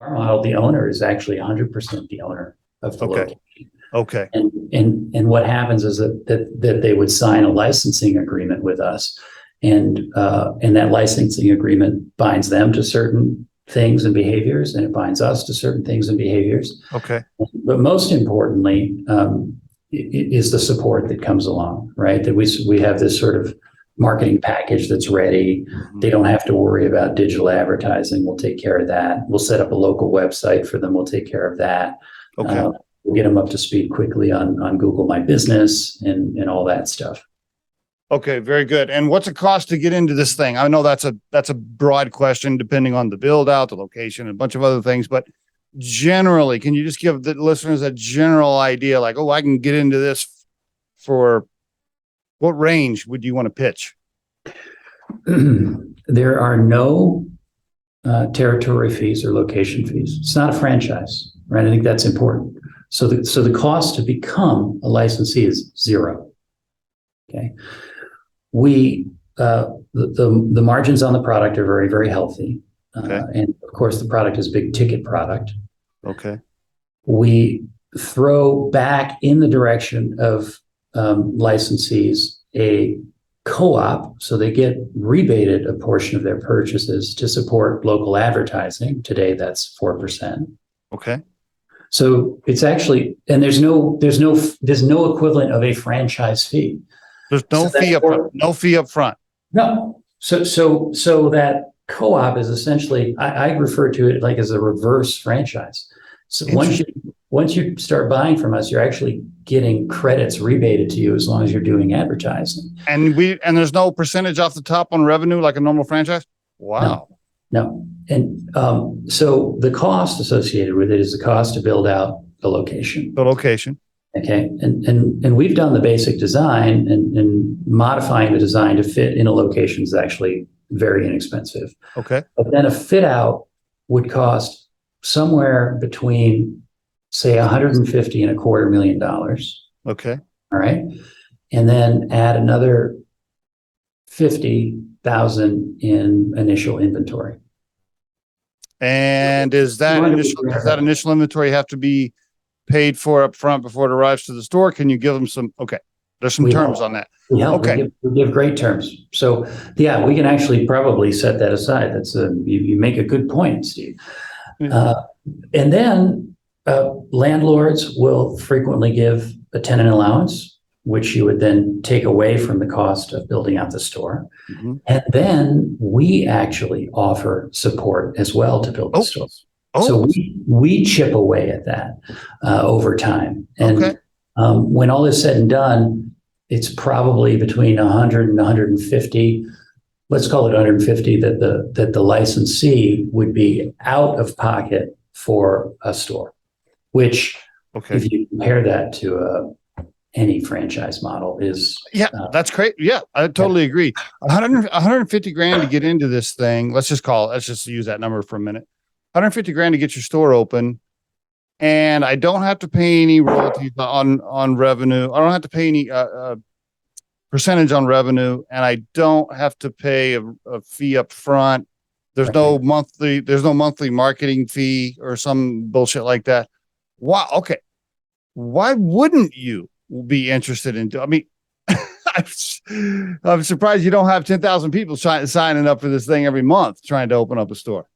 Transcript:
our model, the owner is actually 100% the owner of the location. Okay. And what happens is that they would sign a licensing agreement with us, and that licensing agreement binds them to certain things and behaviors, and it binds us to certain things and behaviors. Okay. But most importantly, is the support that comes along, right? That we have this sort of marketing package that's ready. Mm-hmm. They don't have to worry about digital advertising. We'll take care of that. We'll set up a local website for them. We'll take care of that. Okay. We'll get them up to speed quickly on Google My Business and all that stuff. Okay, very good. And what's it cost to get into this thing? I know that's a broad question depending on the build out, the location, and a bunch of other things, but generally, can you just give the listeners a general idea, like, oh, I can get into this for what range would you want to pitch? There are no territory fees or location fees. It's not a franchise, right? I think that's important. So the cost to become a licensee is zero. Okay. The margins on the product are very, very healthy. Okay. And of course, the product is a big ticket product. Okay. We throw back in the direction of licensees a co-op, so they get rebated a portion of their purchases to support local advertising. Today, that's 4%. Okay. So it's actually, and there's no equivalent of a franchise fee. There's no fee up front. No fee up front. No. So that co-op is essentially, I refer to it like as a reverse franchise. So once you start buying from us, you're actually getting credits rebated to you as long as you're doing advertising. And there's no percentage off the top on revenue like a normal franchise? Wow. No. And so the cost associated with it is the cost to build out the location. The location. Okay. And we've done the basic design, and modifying the design to fit in a location is actually very inexpensive. Okay. But then a fit out would cost somewhere between, say, $150,000 and $250,000. Okay. All right. And then add another $50,000 in initial inventory. And does that initial inventory have to be paid for up front before it arrives to the store? Can you give them some? Okay. There's some terms on that. Okay. We give great terms. So yeah, we can actually probably set that aside. You make a good point, Steve. And then landlords will frequently give a tenant allowance, which you would then take away from the cost of building out the store. Mm-hmm. And then we actually offer support as well to build the store. So we chip away at that over time. And when all is said and done, it's probably between 100 and 150. Let's call it 150 that the licensee would be out of pocket for a store, which if you compare that to any franchise model is. That's great. Yeah, I totally agree. 150 grand to get into this thing. Let's just use that number for a minute. 150 grand to get your store open. And I don't have to pay any royalties on revenue. I don't have to pay any percentage on revenue, and I don't have to pay a fee up front. There's no monthly marketing fee or some bullshit like that. Wow. Okay. Why wouldn't you be interested in? I mean, I'm surprised you don't have 10,000 people signing up for this thing every month trying to open up a store.